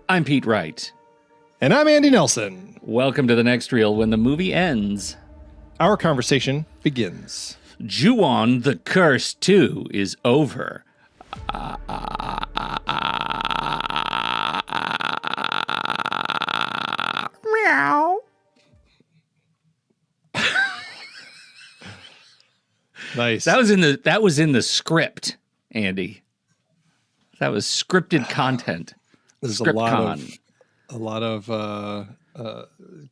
I'm Pete Wright. And I'm Andy Nelson. Welcome to the next reel when the movie ends. Our conversation begins. Ju-on the Curse 2 is over. Meow. Nice. That was in the script, Andy. That was scripted content. There's Script a lot of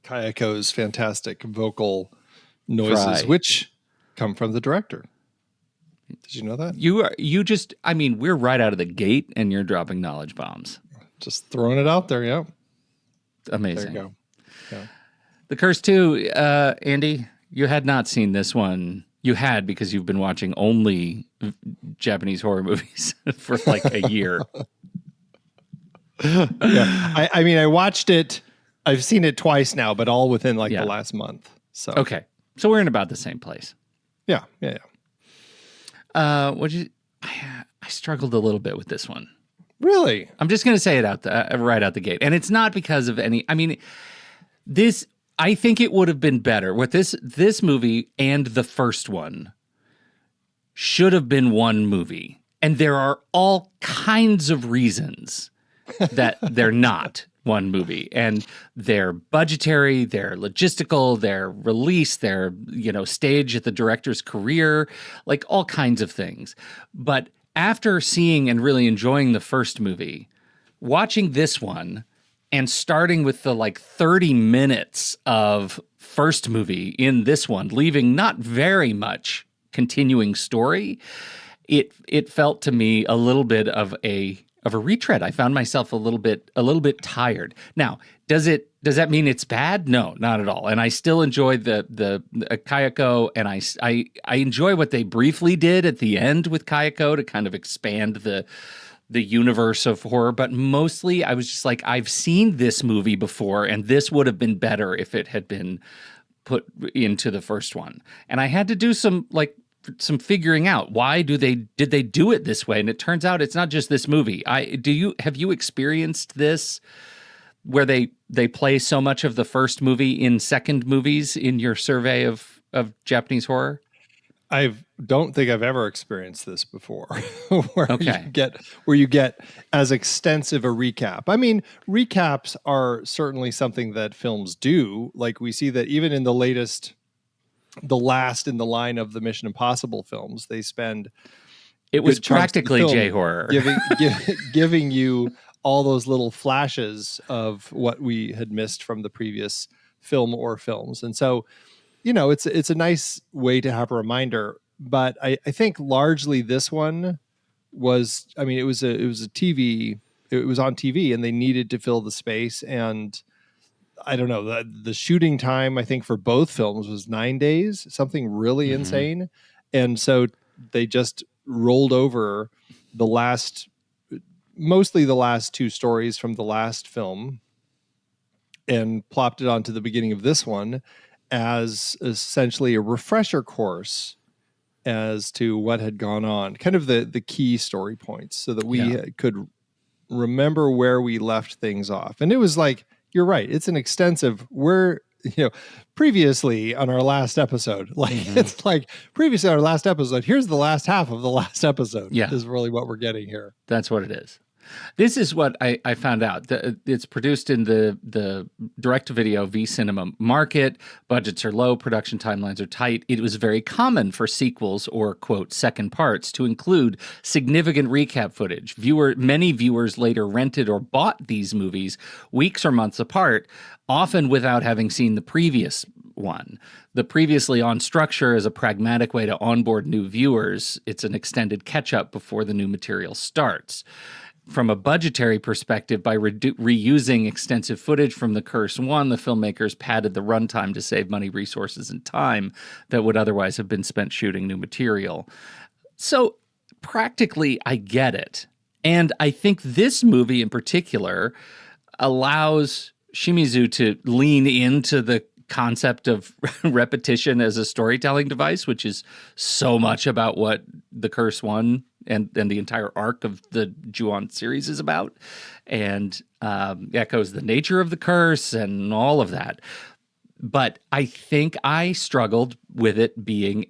Kayako's fantastic vocal noises, Right. which come from the director. Did you know that? We're right out of the gate and you're dropping knowledge bombs. Just throwing it out there, yeah. Amazing. There you go. Yeah. The Curse 2, Andy, you had not seen this one. You had because you've been watching only Japanese horror movies for like a year. Yeah. I watched it. I've seen it twice now, but all within the last month. So Okay. So we're in about the same place. Yeah. I struggled a little bit with this one. Really? I'm just going to say it right out the gate. And it's not because of I think it would have been better with this movie, and the first one should have been one movie. And there are all kinds of reasons that they're not one movie, and they're budgetary, they're logistical, they're release, they're, stage at the director's career, like all kinds of things. But after seeing and really enjoying the first movie, watching this one and starting with the 30 minutes of first movie in this one, leaving not very much continuing story, it felt to me a little bit of a retread. I found myself a little bit tired. Now, does that mean it's bad? No, not at all. And I still enjoy the Kayako, and I enjoy what they briefly did at the end with Kayako to kind of expand the universe of horror. But mostly, I was just like, I've seen this movie before, and this would have been better if it had been put into the first one. And I had to do some figuring out why did they do it this way, and it turns out it's not just this movie. Have you experienced this where they play so much of the first movie in second movies in your survey of Japanese horror? I don't think I've ever experienced this before, where Okay. you get as extensive a recap. I mean, recaps are certainly something that films do. Like we see that even in the last in the line of the Mission Impossible films, they spend It was good chunks of the practically film J-horror. giving you all those little flashes of what we had missed from the previous film or films. And so, it's a nice way to have a reminder. But I think largely this one was, it was on TV, and they needed to fill the space. And I don't know, the shooting time, I think, for both films was 9 days, something really insane. And so they just rolled over mostly the last two stories from the last film and plopped it onto the beginning of this one as essentially a refresher course as to what had gone on, kind of the key story points, so that we could remember where we left things off. And it was like, you're right, it's an extensive, previously on our last episode, it's like previously on our last episode, here's the last half of the last episode, is really what we're getting here. That's what it is. This is what I found out. It's produced in the direct-to-video V-cinema market. Budgets are low, production timelines are tight. It was very common for sequels or, quote, second parts to include significant recap footage. Many viewers later rented or bought these movies weeks or months apart, often without having seen the previous one. The previously on structure is a pragmatic way to onboard new viewers. It's an extended catch-up before the new material starts. From a budgetary perspective, by reusing extensive footage from The Curse 1, the filmmakers padded the runtime to save money, resources, and time that would otherwise have been spent shooting new material. So practically, I get it. And I think this movie in particular allows Shimizu to lean into the concept of repetition as a storytelling device, which is so much about what The Curse 1 and the entire arc of the Ju-on series is about, and echoes the nature of the curse and all of that. But I think I struggled with it being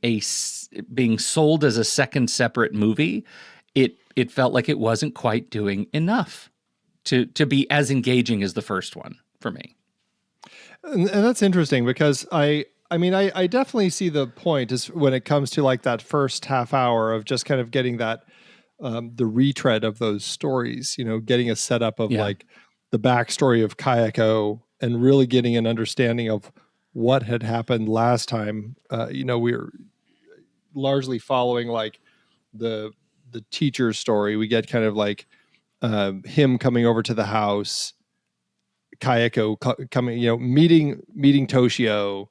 being sold as a second separate movie. It felt like it wasn't quite doing enough to be as engaging as the first one for me. And that's interesting because I mean, I definitely see the point is when it comes to like that first half hour of just kind of getting that, the retread of those stories, getting a setup of like the backstory of Kayako and really getting an understanding of what had happened last time. We were largely following like the teacher's story. We get kind of like him coming over to the house, Kayako coming, meeting Toshio,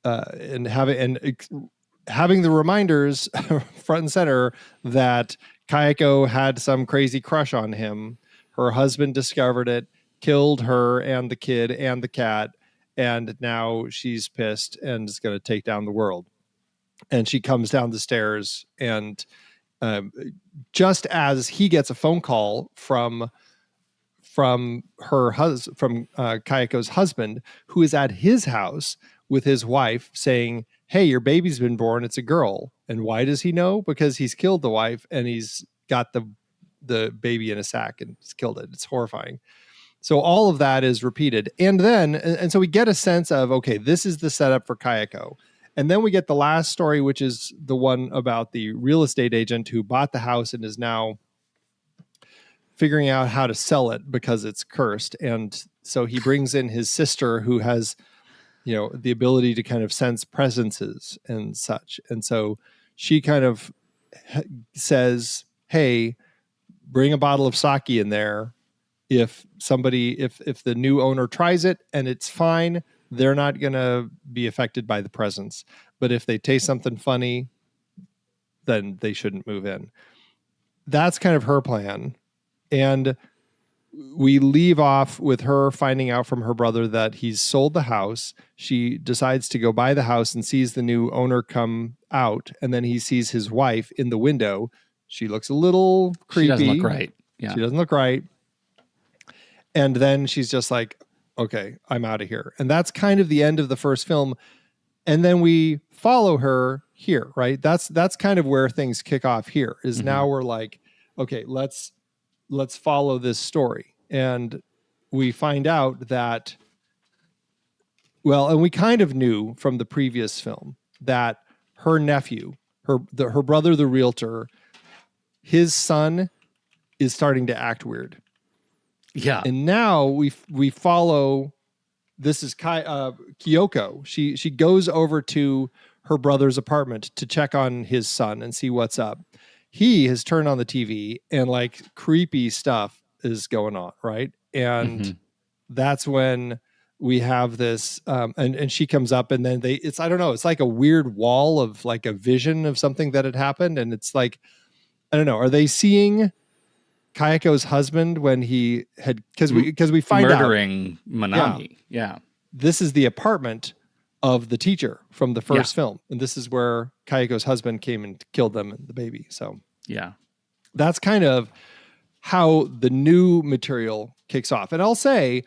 and having the reminders front and center that Kayako had some crazy crush on him. Her husband discovered it, killed her and the kid and the cat, and now she's pissed and is going to take down the world. And she comes down the stairs, and just as he gets a phone call from Kayako's husband, who is at his house with his wife, saying, "Hey, your baby's been born. It's a girl." And why does he know? Because he's killed the wife and he's got the baby in a sack and he's killed it. It's horrifying. So all of that is repeated. And then, and so we get a sense of, okay, this is the setup for Kayako. And then we get the last story, which is the one about the real estate agent who bought the house and is now figuring out how to sell it because it's cursed. And so he brings in his sister who has, the ability to kind of sense presences and such. And so she kind of says, "Hey, bring a bottle of sake in there. If the new owner tries it and it's fine, they're not going to be affected by the presence. But if they taste something funny, then they shouldn't move in." That's kind of her plan. And we leave off with her finding out from her brother that he's sold the house. She decides to go buy the house and sees the new owner come out. And then he sees his wife in the window. She looks a little creepy. She doesn't look right. Yeah. She doesn't look right. And then she's just like, "Okay, I'm out of here." And that's kind of the end of the first film. And then we follow her here, right? That's kind of where things kick off here is now we're like, okay, let's follow this story. And we find out that, and we kind of knew from the previous film that her nephew, her brother, the realtor, his son is starting to act weird. Yeah. And now we follow, this is Kayako. She goes over to her brother's apartment to check on his son and see what's up. He has turned on the TV and like creepy stuff is going on, right? And that's when we have this, and she comes up and then I don't know, it's like a weird wall of like a vision of something that had happened. And it's like, I don't know, are they seeing Kayako's husband when he had, because we find murdering Manami. Yeah. This is the apartment of the teacher from the first film. And this is where Kayako's husband came and killed them and the baby. So yeah, that's kind of how the new material kicks off. And I'll say,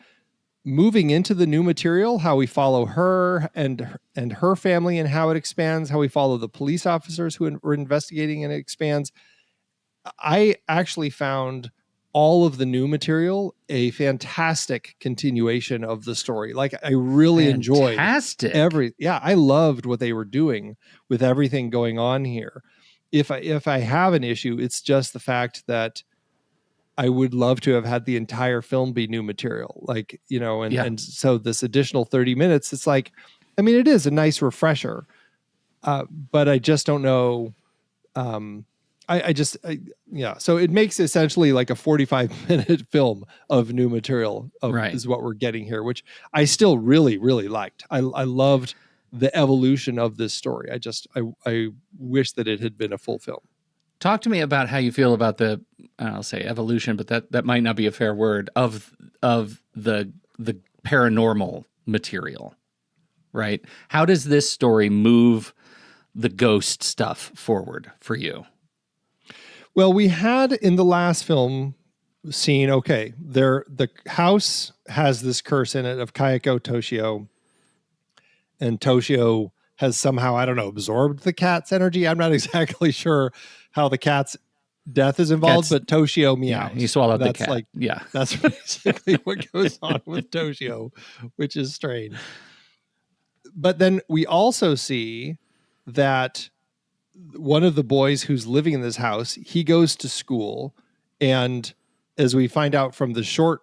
moving into the new material, how we follow her and her family and how it expands, how we follow the police officers who are investigating and it expands. I actually found all of the new material a fantastic continuation of the story. Like I really enjoyed I loved what they were doing with everything going on here. If I have an issue, it's just the fact that I would love to have had the entire film be new material. Like, and so this additional 30 minutes, it's like, I mean, it is a nice refresher. But I just don't know. So it makes essentially like a 45-minute film of new material is what we're getting here, which I still really, really liked. I loved the evolution of this story. I wish that it had been a full film. Talk to me about how you feel about I'll say evolution, but that might not be a fair word, of the paranormal material, right? How does this story move the ghost stuff forward for you? Well, we had in the last film seen, okay, the house has this curse in it of Kayako Toshio, and Toshio has somehow, I don't know, absorbed the cat's energy. I'm not exactly sure how the cat's death is involved, but Toshio Yeah, meows. he swallowed the That's cat. Yeah. that's basically what goes on with Toshio, which is strange. But then we also see that one of the boys who's living in this house, he goes to school, and as we find out from the short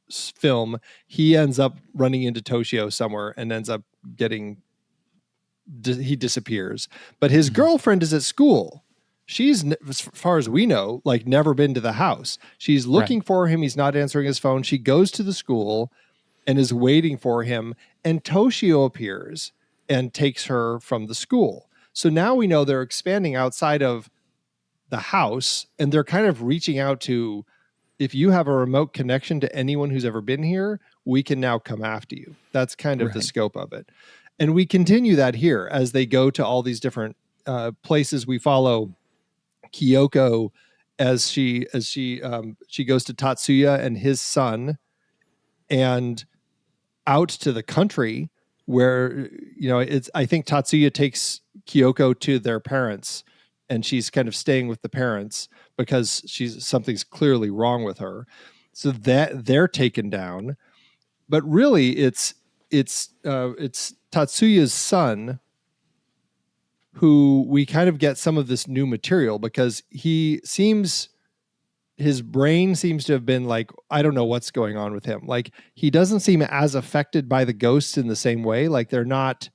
film, he ends up running into Toshio somewhere and ends up getting he disappears. But his girlfriend is at school. She's, as far as we know, like never been to the house. She's looking for him. He's not answering his phone. She goes to the school and is waiting for him. And Toshio appears and takes her from the school. So now we know they're expanding outside of the house, and they're kind of reaching out to, if you have a remote connection to anyone who's ever been here, we can now come after you. That's kind of the scope of it. And we continue that here as they go to all these different places. We follow Kayako as she goes to Tatsuya and his son, and out to the country where, I think Tatsuya takes Kayako to their parents, and she's kind of staying with the parents because something's clearly wrong with her. So that they're taken down, but really it's Tatsuya's son who we kind of get some of this new material, because his brain seems to have been like, I don't know what's going on with him. Like, he doesn't seem as affected by the ghosts in the same way. Like, they're not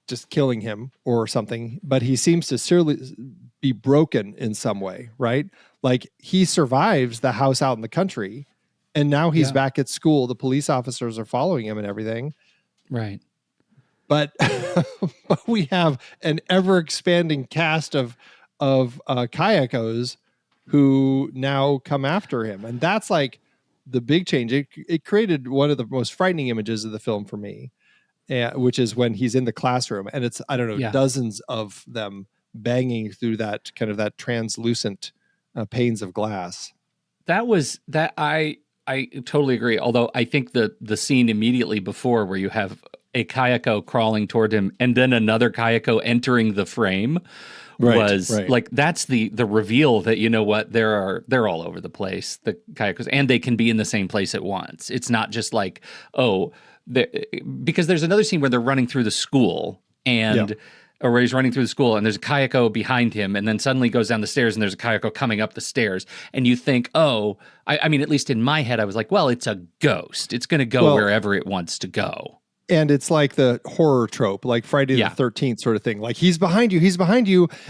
just killing him or something, but he seems to certainly be broken in some way, right? Like, he survives the house out in the country, and now he's back at school. The police officers are following him and everything. Right. But, but we have an ever expanding cast of Kayakos who now come after him. And that's like the big change. It created one of the most frightening images of the film for me, which is when he's in the classroom, and it's, I don't know, dozens of them banging through that kind of that translucent panes of glass. I totally agree. Although I think the scene immediately before, where you have a Kayako crawling toward him and then another Kayako entering the frame, was like, that's the reveal that, you know what, they're all over the place, the Kayakos, and they can be in the same place at once. It's not just like, because there's another scene where they're running through the school, and or where he's running through the school, and there's a Kayako behind him, and then suddenly goes down the stairs, and there's a Kayako coming up the stairs, and you think, I mean, at least in my head, I was like, well, it's a ghost. It's going to go wherever it wants to go. And it's like the horror trope, like Friday the 13th sort of thing. Like, he's behind you,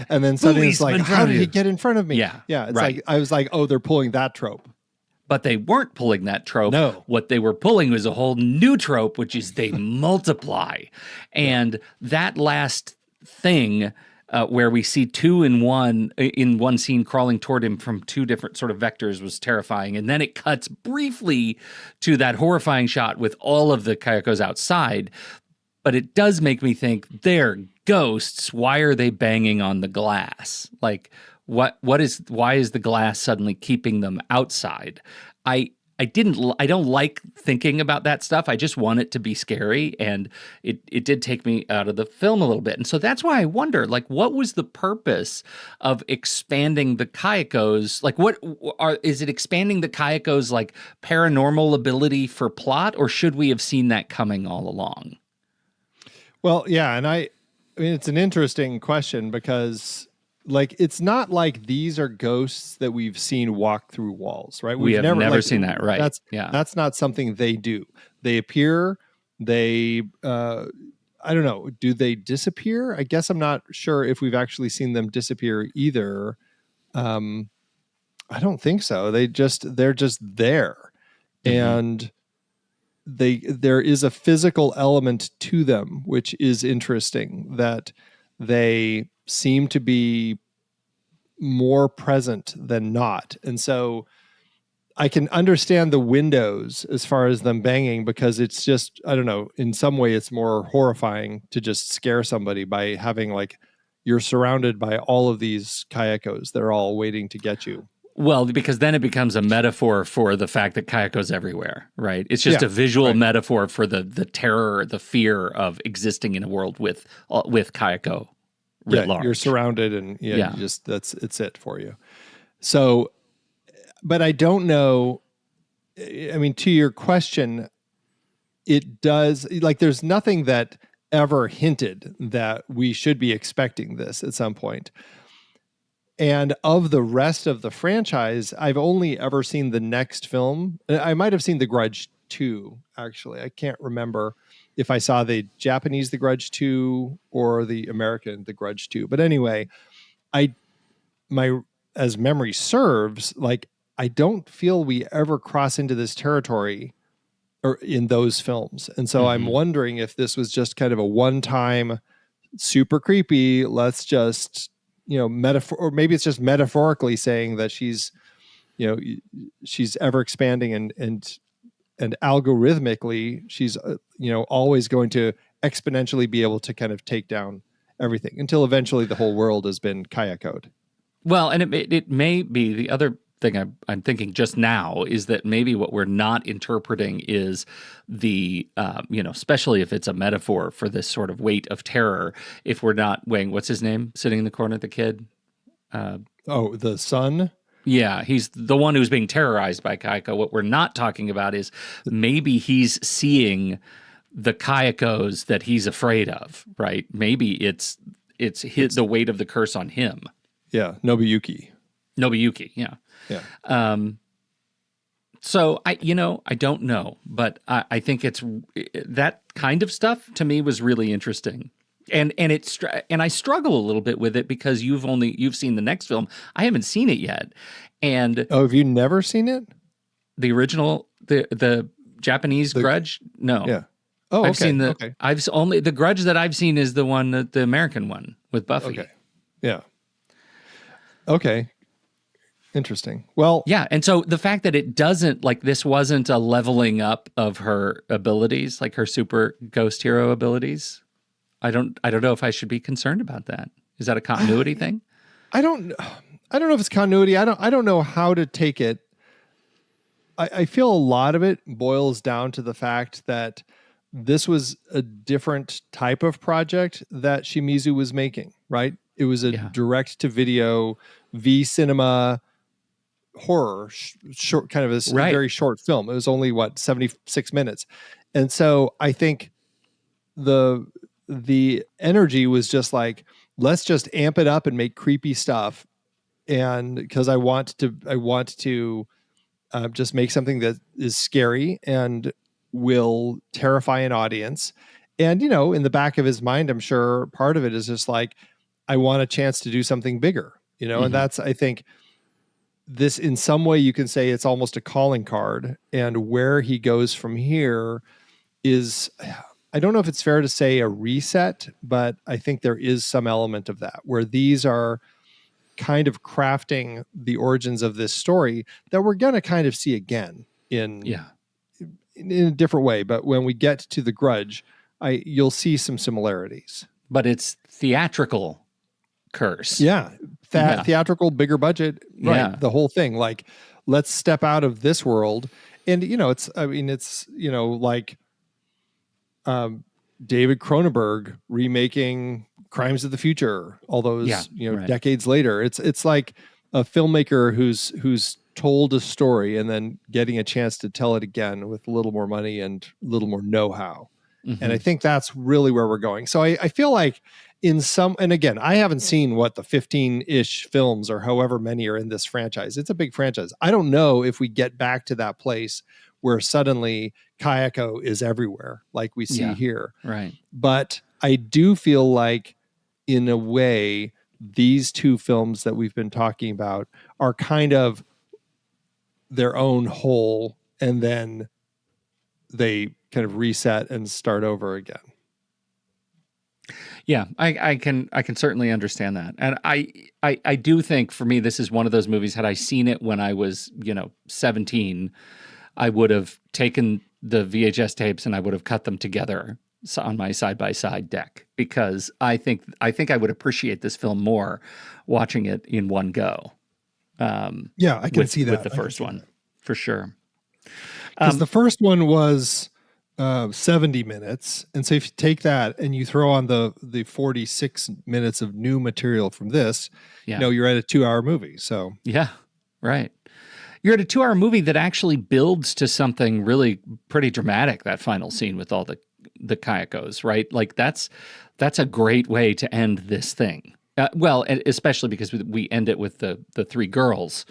and then suddenly it's like, how did he get in front of me? Yeah. It's like, I was like, they're pulling that trope. But they weren't pulling that trope. No. What they were pulling was a whole new trope, which is they multiply. And that last thing, where we see two in one scene crawling toward him from two different sort of vectors, was terrifying. And then it cuts briefly to that horrifying shot with all of the Kayakos outside. But it does make me think, they're ghosts. Why are they banging on the glass? Like, why is the glass suddenly keeping them outside? I don't like thinking about that stuff. I just want it to be scary, and it did take me out of the film a little bit. And so that's why I wonder, like, what was the purpose of expanding the Kayakos? Like, is it expanding the Kayakos' like paranormal ability for plot, or should we have seen that coming all along? Well, yeah, and I mean, it's an interesting question, because, like, it's not like these are ghosts that we've seen walk through walls, right? We've never seen that, right? That's not something they do. They appear, I don't know, do they disappear? I guess I'm not sure if we've actually seen them disappear either. I don't think so. They're just there. Mm-hmm. And there is a physical element to them, which is interesting, that they seem to be more present than not. And so I can understand the windows as far as them banging, because it's just, I don't know, in some way it's more horrifying to just scare somebody by having, like, you're surrounded by all of these Kayakos. They're all waiting to get you. Well, because then it becomes a metaphor for the fact that Kayako's everywhere, right? It's just a visual metaphor for the terror, the fear of existing in a world with Kayako writ large. You're surrounded, and you just it's it for you. So, but I don't know. I mean, to your question, it does, like, there's nothing that ever hinted that we should be expecting this at some point. And of the rest of the franchise, I've only ever seen the next film. I might have seen The Grudge 2, actually. I can't remember if I saw the Japanese The Grudge 2 or the American The Grudge 2. But anyway, as memory serves, like, I don't feel we ever cross into this territory or in those films. And so I'm wondering if this was just kind of a one-time, super creepy, let's just, metaphor, or maybe it's just metaphorically saying that she's ever expanding and algorithmically she's, always going to exponentially be able to kind of take down everything until eventually the whole world has been Kayako'd. Well, and it may be the other thing I'm thinking just now is that maybe what we're not interpreting is the, especially if it's a metaphor for this sort of weight of terror, if we're not weighing, what's his name sitting in the corner, the kid? The son? Yeah, he's the one who's being terrorized by Kayako. What we're not talking about is maybe he's seeing the Kayakos that he's afraid of, right? Maybe it's the weight of the curse on him. Yeah, Nobuyuki, yeah. Yeah. So I don't know, but I think it's that kind of stuff to me was really interesting, and I struggle a little bit with it because you've seen the next film. I haven't seen it yet, and have you never seen it? The original, the Japanese Grudge? No. Yeah. Oh, okay. I've seen the Grudge that I've seen is the one, the American one with Buffy. Okay. Yeah. Okay. Interesting. Well, yeah, and so the fact that it doesn't, like, this wasn't a leveling up of her abilities, like her super ghost hero abilities. I don't know if I should be concerned about that. Is that a continuity thing? I don't know if it's continuity. I don't know how to take it. I feel a lot of it boils down to the fact that this was a different type of project that Shimizu was making, right? It was a direct to video V-cinema horror short, kind of a very short film. It was only 76 minutes. And so I think the energy was just like, let's just amp it up and make creepy stuff. And because I want to just make something that is scary and will terrify an audience. And, in the back of his mind, I'm sure part of it is just like, I want a chance to do something bigger, and that's, I think, this, in some way you can say it's almost a calling card, and where he goes from here is, I don't know if it's fair to say a reset, but I think there is some element of that, where these are kind of crafting the origins of this story that we're going to kind of see again in a different way. But when we get to The Grudge, you'll see some similarities. But it's theatrical curse. Yeah. Theatrical, bigger budget. Right. Yeah. The whole thing. Like, let's step out of this world. And, it's like David Cronenberg remaking Crimes of the Future, all those, decades later. It's like a filmmaker who's told a story and then getting a chance to tell it again with a little more money and a little more know-how. And I think that's really where we're going. So I feel like and again, I haven't seen the 15-ish films or however many are in this franchise. It's a big franchise. I don't know if we get back to that place where suddenly Kayako is everywhere, like we see here. Right. But I do feel like, in a way, these two films that we've been talking about are kind of their own whole, and then they kind of reset and start over again. Yeah, I can certainly understand that. And I do think, for me, this is one of those movies, had I seen it when I was, 17, I would have taken the VHS tapes and I would have cut them together on my side by side deck because I think I would appreciate this film more watching it in one go. Yeah, I can see that. With the first one, for sure. Because the first one was 70 minutes. And so if you take that and you throw on the 46 minutes of new material from this, Yeah. you're at a 2-hour movie. So Yeah, right. You're at a 2-hour movie that actually builds to something really pretty dramatic. That final scene with all the Kayakos, right? Like that's a great way to end this thing. Well, especially because we end it with the three girls.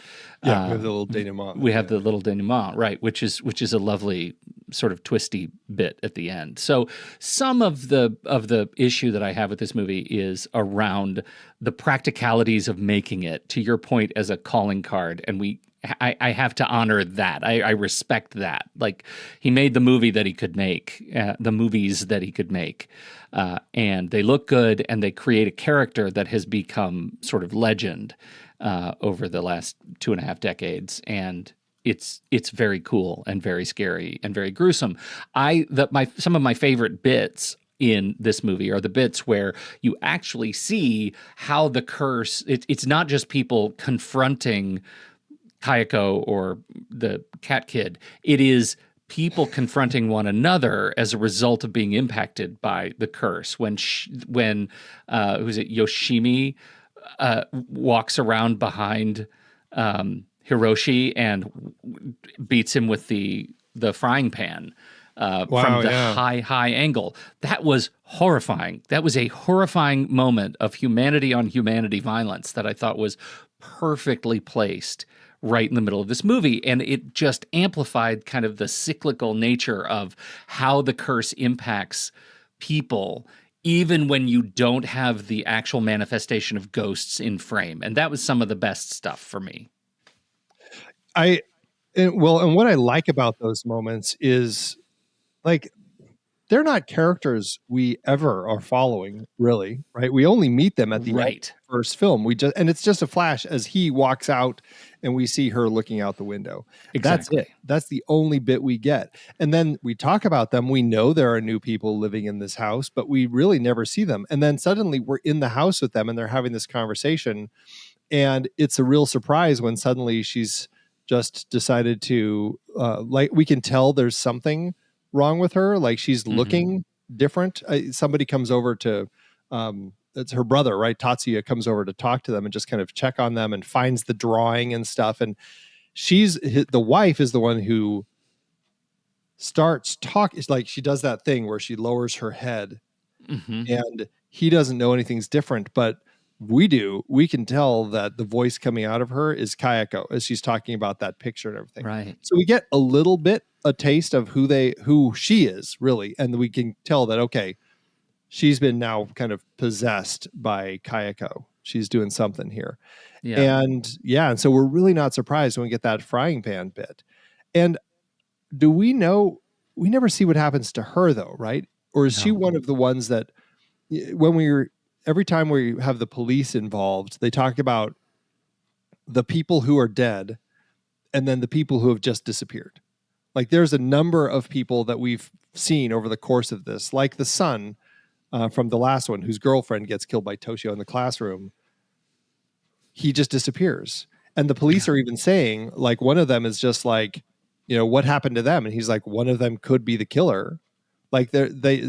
Yeah, we have the little denouement. We have the little denouement, right? Which is a lovely sort of twisty bit at the end. So some of the issue that I have with this movie is around the practicalities of making it. To your point, as a calling card, and I have to honor that. I respect that. Like he made the movie that he could make, the movies that he could make, and they look good, and they create a character that has become sort of legend over the last 2.5 decades, and it's very cool and very scary and very gruesome. Some of my favorite bits in this movie are the bits where you actually see how the curse. It's not just people confronting Kayako or the cat kid. It is people confronting one another as a result of being impacted by the curse. When who's it, Yoshimi walks around behind Hiroshi and beats him with the frying pan from the high angle. That was horrifying. That was a horrifying moment of humanity on humanity violence that I thought was perfectly placed right in the middle of this movie. And it just amplified kind of the cyclical nature of how the curse impacts people, even when you don't have the actual manifestation of ghosts in frame. And that was some of the best stuff for me. And what I like about those moments is, like, they're not characters we ever are following, really, right? We only meet them at the end of the first film. And it's just a flash as he walks out and we see her looking out the window. Exactly. That's it. That's the only bit we get. And then we talk about them. We know there are new people living in this house, but we really never see them. And then suddenly we're in the house with them and they're having this conversation. And it's a real surprise when suddenly she's just decided to, we can tell there's something wrong with her. Like she's looking different. Somebody comes over to, it's her brother, right? Tatsuya comes over to talk to them and just kind of check on them and finds the drawing and stuff. And the wife is the one who starts talking. It's like she does that thing where she lowers her head and he doesn't know anything's different, but we do. We can tell that the voice coming out of her is Kayako as she's talking about that picture and everything. Right. So we get a little bit, a taste of who she is really. And we can tell that, okay, she's been now kind of possessed by Kayako. She's doing something here. Yeah. And so we're really not surprised when we get that frying pan bit. And do we know, we never see what happens to her though, right? Or is she one of the ones that every time we have the police involved, they talk about the people who are dead and then the people who have just disappeared. Like there's a number of people that we've seen over the course of this, like the son from the last one, whose girlfriend gets killed by Toshio in the classroom. He just disappears. And the police are even saying, like, one of them is just like, what happened to them? And he's like, one of them could be the killer. Like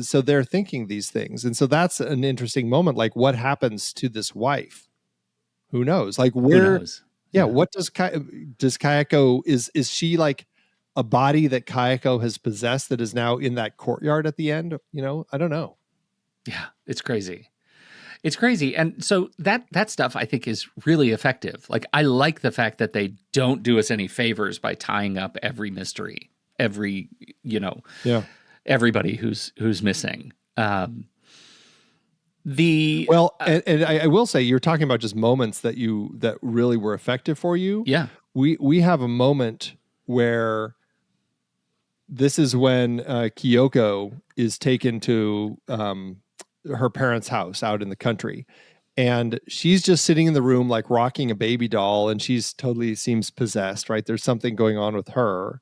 so they're thinking these things. And so that's an interesting moment. Like what happens to this wife? Who knows? Like where, Who knows? Yeah. What does Kayako, is she like a body that Kayako has possessed that is now in that courtyard at the end? I don't know. Yeah. It's crazy. It's crazy. And so that stuff I think is really effective. Like I like the fact that they don't do us any favors by tying up every mystery, everybody who's missing. And I will say, you're talking about just moments that really were effective for you. Yeah. We have a moment where this is when Kayako is taken to her parents' house out in the country. And she's just sitting in the room, like rocking a baby doll, and she's totally seems possessed, right? There's something going on with her.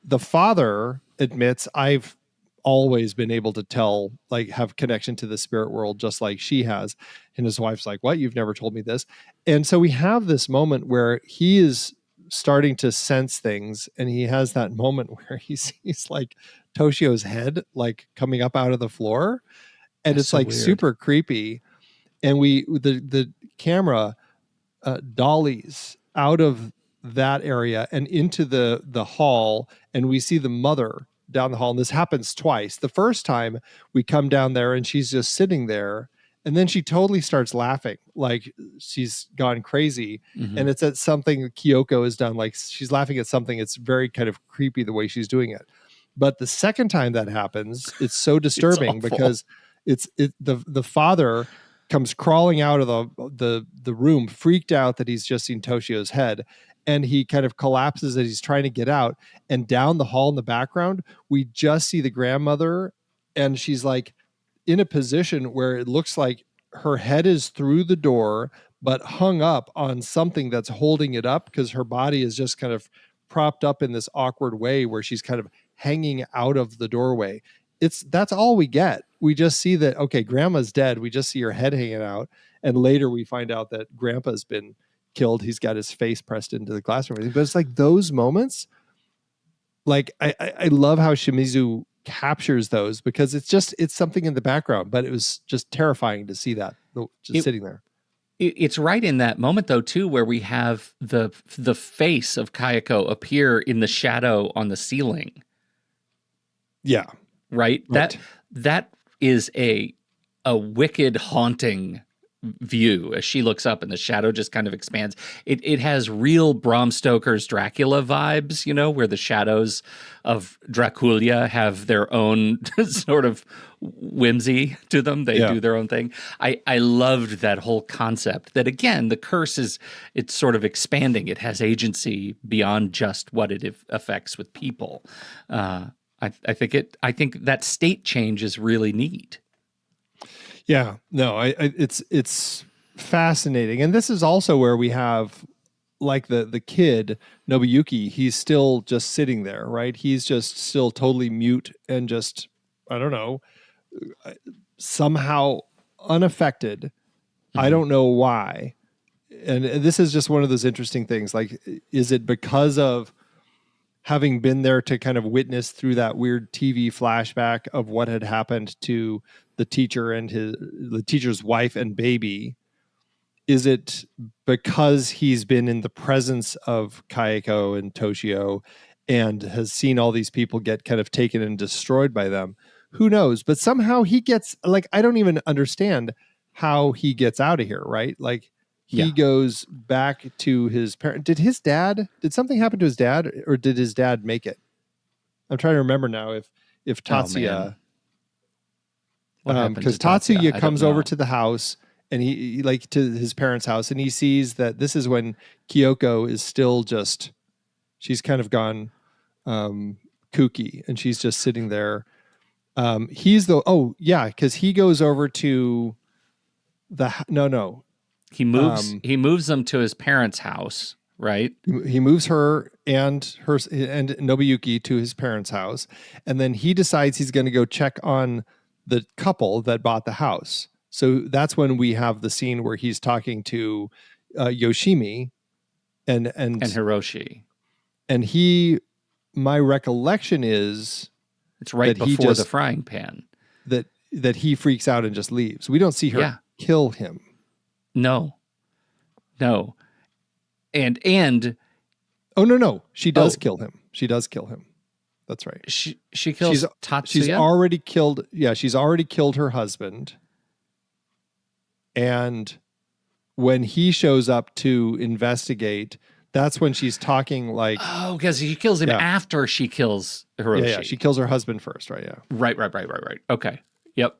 The father admits, I've always been able to tell, like, have connection to the spirit world just like she has. And his wife's like, what? You've never told me this. And so we have this moment where he is starting to sense things, and he has that moment where he sees like Toshio's head like coming up out of the floor, and That's it's so like weird. super creepy. And the camera dollies out of that area and into the hall, and we see the mother down the hall. And this happens twice. The first time we come down there and she's just sitting there, and then she totally starts laughing like she's gone crazy. Mhm. And it's at something Kayako has done, like she's laughing at something. It's very kind of creepy the way she's doing it. But the second time that happens, it's so disturbing because the father comes crawling out of the room, freaked out that he's just seen Toshio's head, and he kind of collapses as he's trying to get out. And down the hall in the background, we just see the grandmother, and she's like in a position where it looks like her head is through the door, but hung up on something that's holding it up, because her body is just kind of propped up in this awkward way where she's kind of hanging out of the doorway. That's all we get. We just see that, okay, grandma's dead. We just see her head hanging out. And later we find out that grandpa's been killed. He's got his face pressed into the glass and everything. But it's like those moments, like I love how Shimizu captures those, because it's something in the background, but it was just terrifying to see that sitting there. It's right in that moment, though, too, where we have the face of Kayako appear in the shadow on the ceiling. Yeah. Right? That is a wicked, haunting view as she looks up and the shadow just kind of expands. It has real Bram Stoker's Dracula vibes, you know, where the shadows of Dracula have their own sort of whimsy to them. They do their own thing. I loved that whole concept that, again, the curse it's sort of expanding. It has agency beyond just what it affects with people. I think that state change is really neat. Yeah, no, it's fascinating. And this is also where we have like the kid, Nobuyuki, he's still just sitting there, right? He's just still totally mute and just, I don't know, somehow unaffected. Mm-hmm. I don't know why. And this is just one of those interesting things. Like, is it because of having been there to kind of witness through that weird TV flashback of what had happened to the teacher and the teacher's wife and baby? Is it because he's been in the presence of Kayako and Toshio and has seen all these people get kind of taken and destroyed by them? Who knows? But somehow he gets, like, I don't even understand how he gets out of here, right? Like, he goes back to his parent. Did something happen to his dad, or did his dad make it? I'm trying to remember now if Tatsuya, because Tatsuya comes over to the house, and he like to his parents' house, and he sees that this is when Kayako is still just, she's kind of gone kooky, and she's just sitting there. Because he goes over to He moves them to his parents' house, right? He moves her and Nobuyuki to his parents' house, and then he decides he's going to go check on the couple that bought the house. So that's when we have the scene where he's talking to Yoshimi and Hiroshi. And my recollection is it's right before the frying pan that he freaks out and just leaves. We don't see her kill him. No. And oh no. She does kill him. She does kill him. That's right. She kills Tatsuya. She's already killed. Yeah, she's already killed her husband. And when he shows up to investigate, that's when she's talking like, oh, because she kills him after she kills Hiroshi. Yeah, she kills her husband first, right? Yeah. Right. Okay. Yep.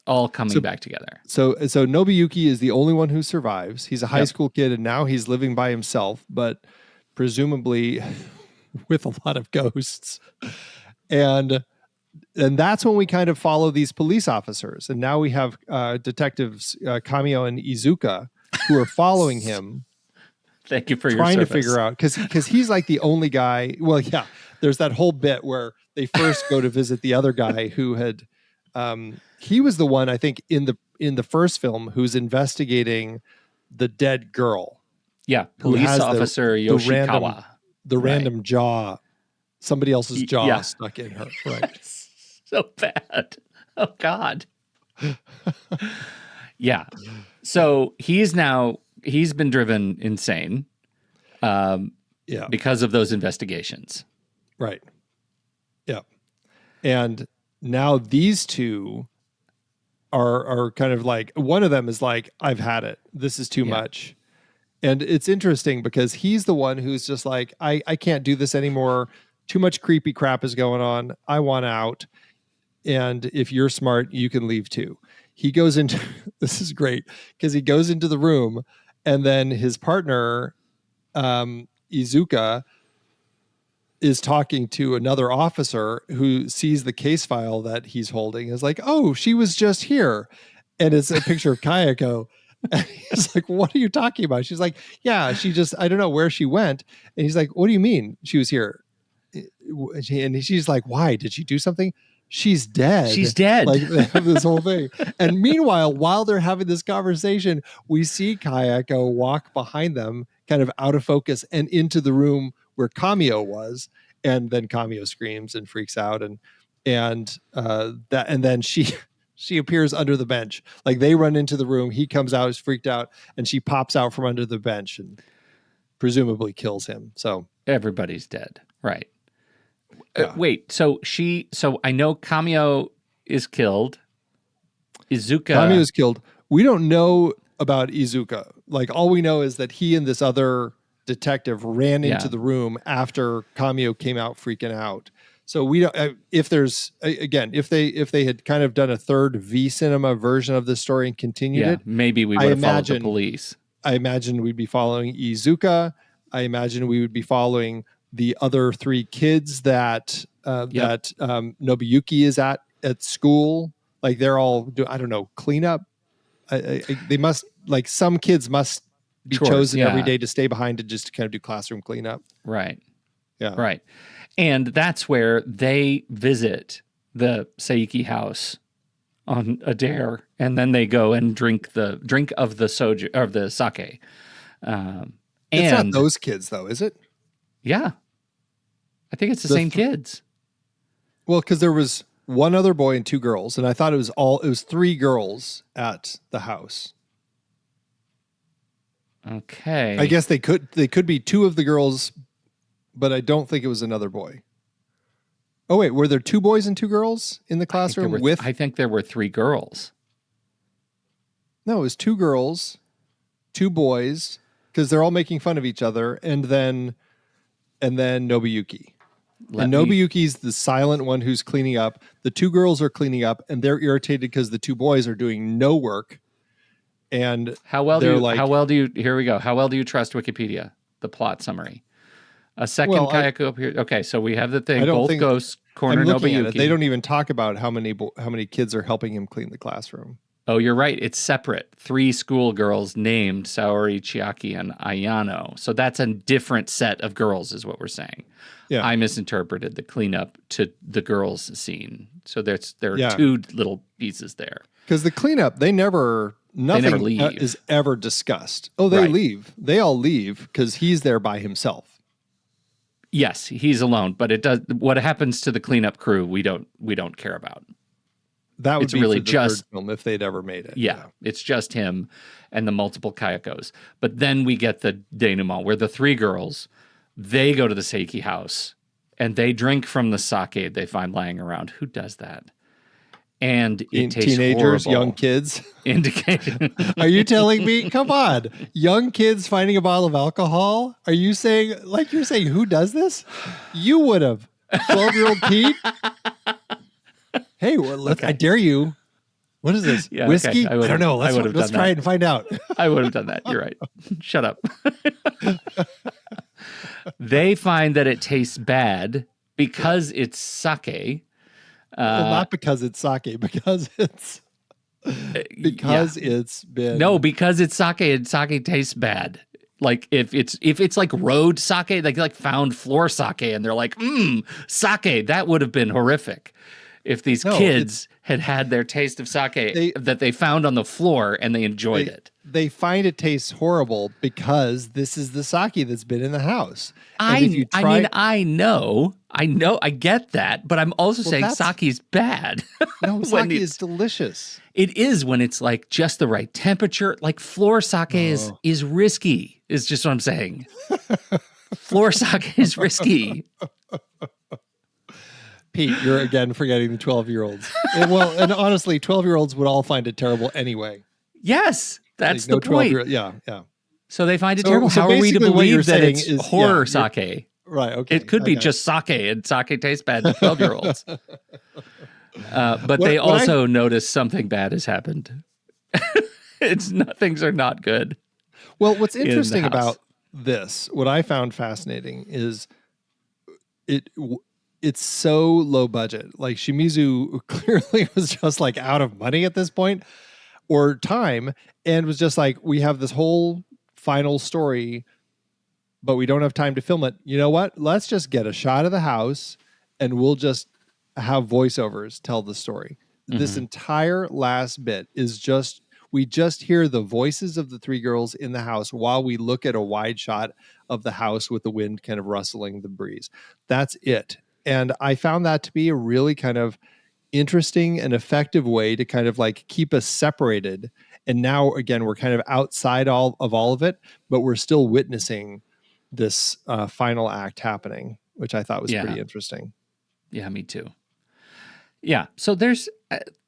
All coming back together. So Nobuyuki is the only one who survives. He's a high school kid, and now he's living by himself, but presumably with a lot of ghosts. And that's when we kind of follow these police officers. And now we have detectives Kamio and Izuka who are following him. Thank you for your trying to service. figure out because he's like the only guy. Well, yeah, there's that whole bit where they first go to visit the other guy who had. He was the one I think in the first film who's investigating the dead girl. Yeah, who police has officer the Yoshikawa. random jaw, somebody else's jaw Yeah. stuck in her. Right. So bad. Oh God. Yeah. So he's been driven insane because of those investigations. Right. Yeah. And now these two are kind of like, one of them is like, I've had it. This is too much. And it's interesting because he's the one who's just like, I can't do this anymore. Too much creepy crap is going on. I want out. And if you're smart, you can leave too. He goes into, this is great, because he goes into the room and then his partner, Izuka, is talking to another officer who sees the case file that he's holding, is like, oh, she was just here. And it's a picture of Kayako. And he's like, what are you talking about? She's like, yeah, she just, I don't know where she went. And he's like, what do you mean she was here? And she's like, why? Did she do something? She's dead. She's dead. Like they have this whole thing. And meanwhile, while they're having this conversation, we see Kayako walk behind them, kind of out of focus, and into the room where Kamio was. And then Kamio screams and freaks out, and then she appears under the bench. Like they run into the room, he comes out, is freaked out, and she pops out from under the bench and presumably kills him. So everybody's dead. Right. Yeah. Wait, so I know Kamio is killed. Kamio is killed. We don't know about Izuka. Like all we know is that he and this other detective ran into the room after Kamio came out freaking out. So we don't. If there's again, if they had kind of done a third V cinema version of this story and continued it, maybe we would have followed the police. I imagine we'd be following Izuka. I imagine we would be following the other three kids that Nobuyuki is at school. Like they're all I don't know, cleanup. They must, like, some kids must be chosen every day to stay behind to just kind of do classroom cleanup. Right. Yeah. Right. And that's where they visit the Saiki house on a dare, and then they go and drink of the soju or the sake. It's not those kids though, is it? Yeah. I think it's the same kids. Well, because there was one other boy and two girls, and I thought it was three girls at the house. Okay. I guess they could be two of the girls, but I don't think it was another boy. Oh wait, were there two boys and two girls in the classroom I think there were three girls. No, it was two girls, two boys, because they're all making fun of each other, and then Nobuyuki. Nobuyuki's the silent one who's cleaning up. The two girls are cleaning up, and they're irritated because the two boys are doing no work. And how well do you trust Wikipedia? The plot summary. A second Kayako up here. Okay, so we have the thing. Both ghosts corner Nobuyuki. They don't even talk about how many kids are helping him clean the classroom. Oh, you're right. It's separate. Three schoolgirls named Saori, Chiaki, and Ayano. So that's a different set of girls, is what we're saying. Yeah. I misinterpreted the cleanup to the girls scene. So there are two little pieces there. Because the cleanup, nothing is ever discussed. Oh, they leave. They all leave because he's there by himself. Yes, he's alone. But it does. What happens to the cleanup crew, we don't care about. That would be really just third film if they'd ever made it. Yeah, it's just him and the multiple Kayakos. But then we get the denouement where the three girls, they go to the Seiki house and they drink from the sake they find lying around. Who does that? And it tastes teenagers, horrible. Young kids. Indicating. Are you telling me? Come on, young kids finding a bottle of alcohol? Are you saying, like you're saying, who does this? You would have. 12-year-old Pete. Hey, I dare you. What is this? Yeah, whiskey? Okay. I don't know. Let's try it and find out. I would have done that. You're right. Shut up. They find that it tastes bad because it's sake. Well, not because it's sake, because it's it's been because it's sake and sake tastes bad. Like if it's like road sake, like found floor sake, and they're like, sake, that would have been horrific. If these kids had their taste of sake that they found on the floor and they enjoyed it. They find it tastes horrible because this is the sake that's been in the house. I know, I get that, but I'm also saying sake's bad. No, sake is delicious. It is when it's like just the right temperature. Like floor sake is risky, is just what I'm saying. Floor sake is risky. Pete, you're again forgetting the 12-year-olds. And honestly, 12-year-olds would all find it terrible anyway. Yes, that's like, the point. Yeah. So they find it terrible. How are we to believe that it's horror sake? Right, okay. It could be just sake, and sake tastes bad to 12-year-olds. But they also notice something bad has happened. Things are not good. Well, what's interesting about this, what I found fascinating is it's so low budget. Like Shimizu clearly was just like out of money at this point or time, and was just like, we have this whole final story, but we don't have time to film it. You know what? Let's just get a shot of the house and we'll just have voiceovers tell the story. Mm-hmm. This entire last bit is we just hear the voices of the three girls in the house while we look at a wide shot of the house with the wind kind of rustling the breeze. That's it. And I found that to be a really kind of interesting and effective way to kind of like keep us separated. And now, again, we're kind of outside all of it, but we're still witnessing this final act happening, which I thought was pretty interesting. Yeah, me too. Yeah, so there's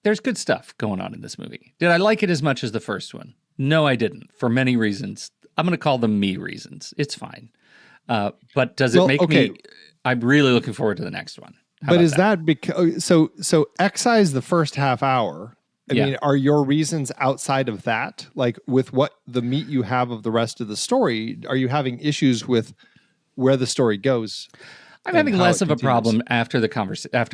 good stuff going on in this movie. Did I like it as much as the first one? No, I didn't, for many reasons. I'm going to call them me reasons. It's fine. But does it make me... I'm really looking forward to the next one. But is that because... So excise the first half hour. I mean, are your reasons outside of that? Like with what the meat you have of the rest of the story, are you having issues with where the story goes? I'm having less of a problem after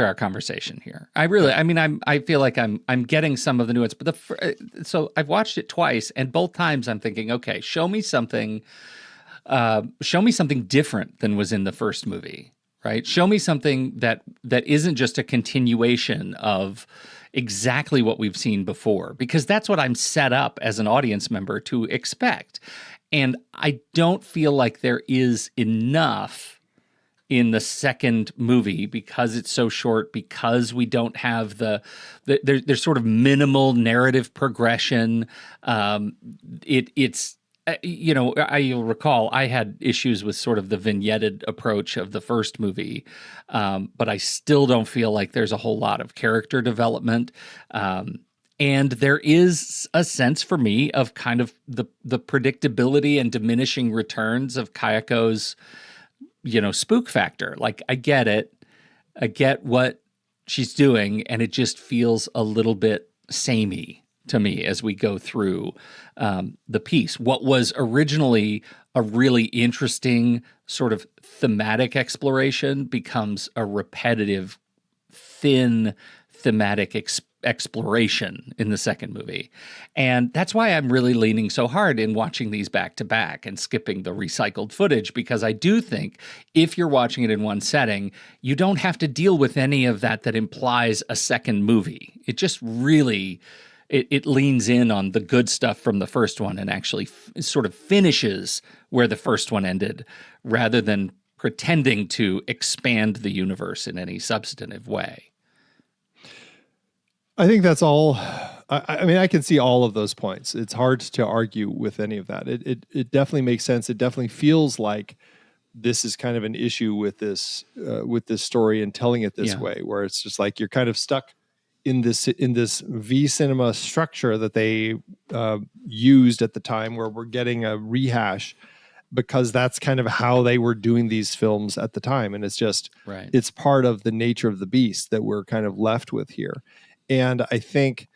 our conversation here. I feel like I'm getting some of the nuance, but so I've watched it twice, and both times I'm thinking, okay, show me something different than was in the first movie, right? Show me something that isn't just a continuation of exactly what we've seen before, because that's what I'm set up as an audience member to expect. And I don't feel like there is enough in the second movie because it's so short, because we don't have there's sort of minimal narrative progression. You'll recall I had issues with sort of the vignetted approach of the first movie, but I still don't feel like there's a whole lot of character development. And there is a sense for me of kind of the predictability and diminishing returns of Kayako's spook factor. Like, I get it. I get what she's doing, and it just feels a little bit samey to me as we go through the piece. What was originally a really interesting sort of thematic exploration becomes a repetitive, thin thematic exploration in the second movie. And that's why I'm really leaning so hard in watching these back to back and skipping the recycled footage, because I do think if you're watching it in one setting, you don't have to deal with any of that implies a second movie. It just really, it leans in on the good stuff from the first one and actually sort of finishes where the first one ended, rather than pretending to expand the universe in any substantive way. I think that's all. I mean, I can see all of those points. It's hard to argue with any of that. It definitely makes sense. It definitely feels like this is kind of an issue with this story and telling it this way, where it's just like you're kind of stuck in this V cinema structure that they used at the time, where we're getting a rehash because that's kind of how they were doing these films at the time, and it's just it's part of the nature of the beast that we're kind of left with here. And I think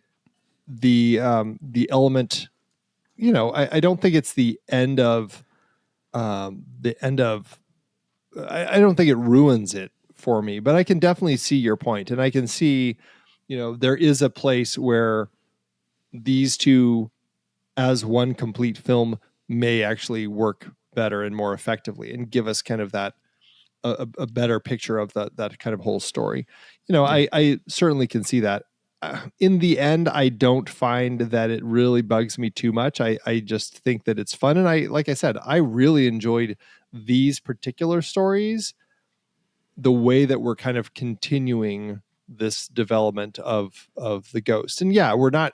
the element, I don't think it's the end of, I don't think it ruins it for me, but I can definitely see your point. And I can see, there is a place where these two as one complete film may actually work better and more effectively and give us kind of that a better picture of that kind of whole story. I certainly can see that. In the end, I don't find that it really bugs me too much. I just think that it's fun. And like I said, I really enjoyed these particular stories, the way that we're kind of continuing this development of the ghost. And yeah, we're not,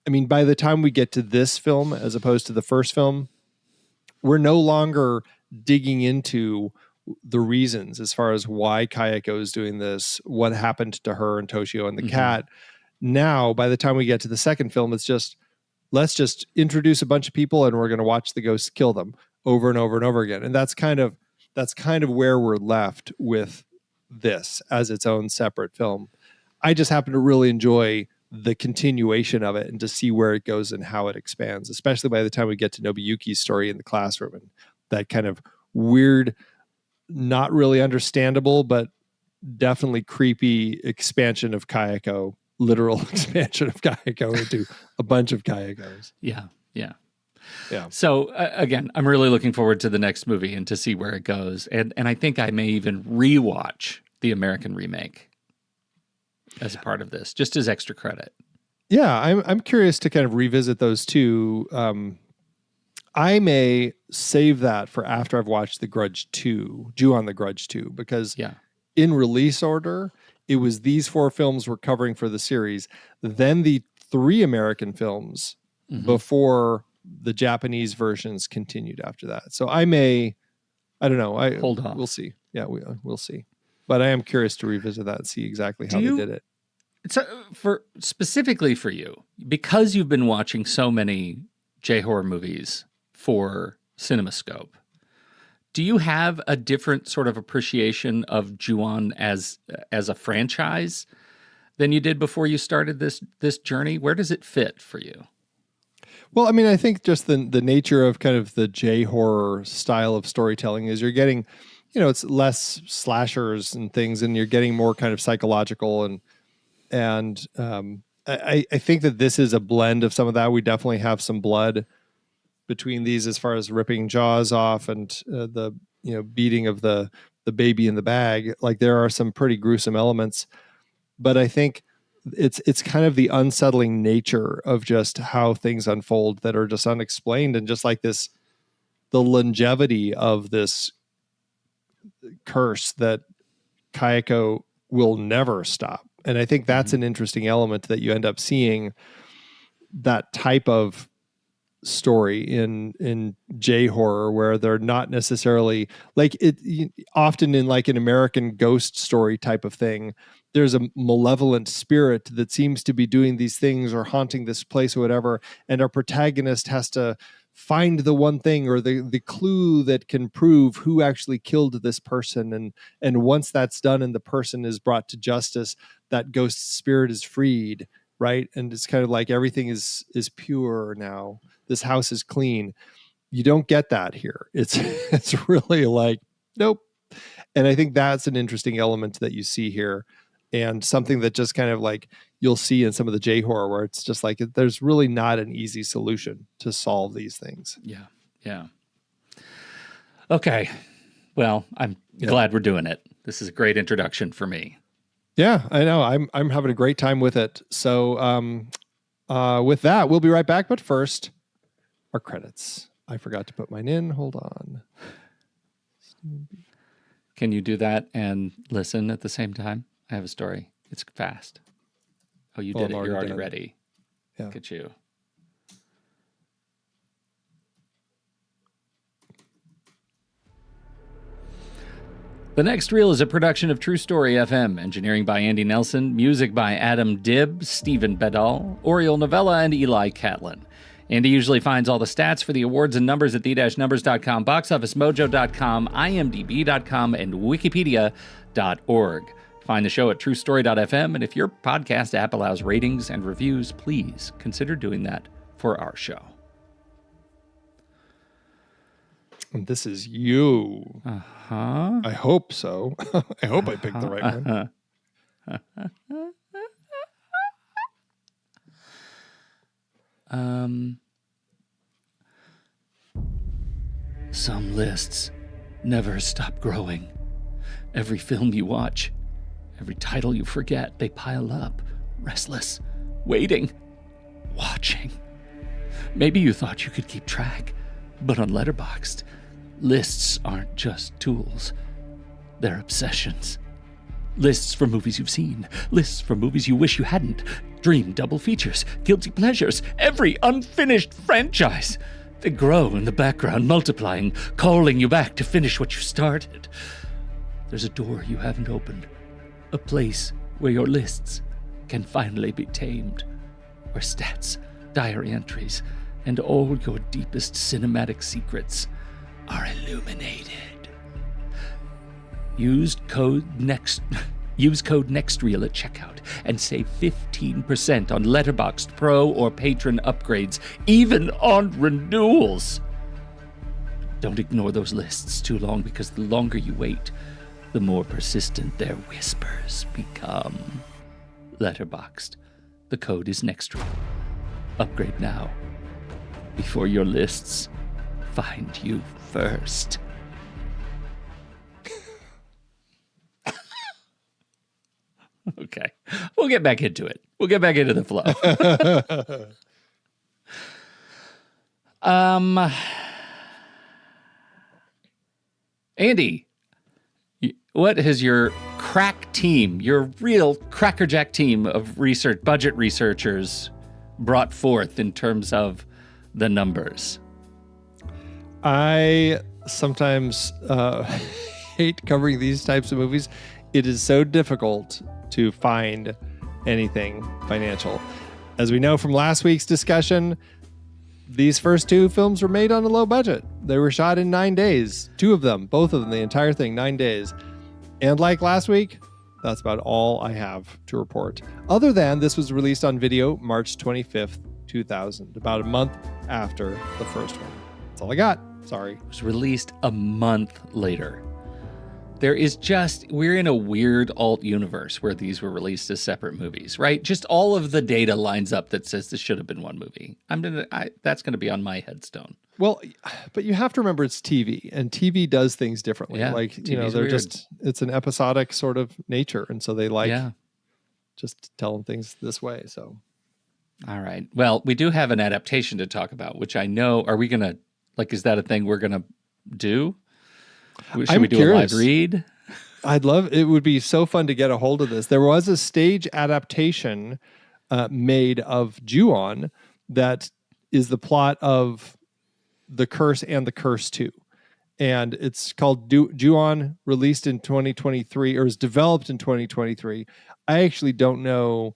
I mean, by the time we get to this film, as opposed to the first film, we're no longer digging into the reasons as far as why Kayako is doing this, what happened to her and Toshio and the cat. Now, by the time we get to the second film, it's just, let's just introduce a bunch of people and we're going to watch the ghosts kill them over and over and over again. And that's kind of where we're left with this as its own separate film. I just happen to really enjoy the continuation of it and to see where it goes and how it expands, especially by the time we get to Nobuyuki's story in the classroom and that kind of weird, not really understandable, but definitely creepy expansion of Kayako, literal expansion of Kayako into a bunch of Kayakos. Yeah. Yeah. So again, I'm really looking forward to the next movie and to see where it goes. And I think I may even rewatch the American remake as a part of this, just as extra credit. Yeah, I'm curious to kind of revisit those two. I may save that for after I've watched The Grudge 2, Ju-on The Grudge 2, because in release order, it was these 4 films we're covering for the series, then the 3 American films before the Japanese versions continued after that. So I don't know. Hold on. We'll see. Yeah, we'll see. But I am curious to revisit that and see exactly how they did it. So specifically for you, because you've been watching so many J-horror movies for CinemaScope, do you have a different sort of appreciation of Ju-on as a franchise than you did before you started this journey? Where does it fit for you? Well, I mean, I think just the nature of kind of the J-horror style of storytelling is you're getting, it's less slashers and things, and you're getting more kind of psychological and I think that this is a blend of some of that. We definitely have some blood between these as far as ripping jaws off and the beating of the baby in the bag. Like, there are some pretty gruesome elements, but I think it's kind of the unsettling nature of just how things unfold that are just unexplained, and just like the longevity of this curse that Kayako will never stop. And I think that's an interesting element, that you end up seeing that type of story in J horror, where they're not necessarily like it often in like an American ghost story type of thing. There's a malevolent spirit that seems to be doing these things or haunting this place or whatever, and our protagonist has to find the one thing or the clue that can prove who actually killed this person, and once that's done and the person is brought to justice, that ghost spirit is freed, right? And it's kind of like everything is pure now. This house is clean. You don't get that here. It's really like, nope. And I think that's an interesting element that you see here, and something that just kind of like you'll see in some of the J horror, where it's just like there's really not an easy solution to solve these things. Yeah. Okay. Well, I'm glad we're doing it. This is a great introduction for me. Yeah, I know. I'm having a great time with it. So with that, we'll be right back. But first, our credits. I forgot to put mine in. Hold on. Can you do that and listen at the same time? I have a story. It's fast. Oh, you did it. You're already ready. Yeah. Look at you. The Next Reel is a production of True Story FM. Engineering by Andy Nelson. Music by Adam Dibb, Stephen Bedall, Oriel Novella, and Eli Catlin. Andy usually finds all the stats for the awards and numbers at the-numbers.com, boxofficemojo.com, imdb.com, and wikipedia.org. Find the show at truestory.fm, and if your podcast app allows ratings and reviews, please consider doing that for our show. And this is you. Uh-huh. I hope so. I hope I picked the right one. Some lists never stop growing. Every film you watch, every title you forget, they pile up, restless, waiting, watching. Maybe you thought you could keep track, but on Letterboxd, lists aren't just tools. They're obsessions. Lists for movies you've seen, lists for movies you wish you hadn't, dream double features, guilty pleasures, every unfinished franchise. They grow in the background, multiplying, calling you back to finish what you started. There's a door you haven't opened, a place where your lists can finally be tamed, where stats, diary entries, and all your deepest cinematic secrets are illuminated. Use code NEXTREEL at checkout and save 15% on Letterboxd Pro or Patron upgrades, even on renewals. Don't ignore those lists too long, because the longer you wait, the more persistent their whispers become. Letterboxd. The code is NEXTREEL. Upgrade now, before your lists find you first. Okay. We'll get back into it. We'll get back into the flow. Andy, what has your crack team, your real crackerjack team of budget researchers brought forth in terms of the numbers? I sometimes hate covering these types of movies. It is so difficult to find anything financial. As we know from last week's discussion, these first two films were made on a low budget. They were shot in 9 days. Two of them, both of them, the entire thing, 9 days. And like last week, that's about all I have to report. Other than this was released on video March 25th, 2000, about a month after the first one. That's all I got. Sorry. It was released a month later. We're in a weird alt universe where these were released as separate movies, right? Just all of the data lines up that says this should have been one movie. That's gonna be on my headstone. Well, but you have to remember it's TV, and TV does things differently. Yeah, like, TV's they're weird. it's an episodic sort of nature. And so they just telling things this way. So. All right. Well, we do have an adaptation to talk about, which I know, are we gonna, is that a thing we're gonna do? Should we do curious. A live read? It would be so fun to get a hold of this. There was a stage adaptation made of Ju-on that is the plot of The Curse and The Curse 2. And it's called Ju-on, released in 2023, or is developed in 2023. I actually don't know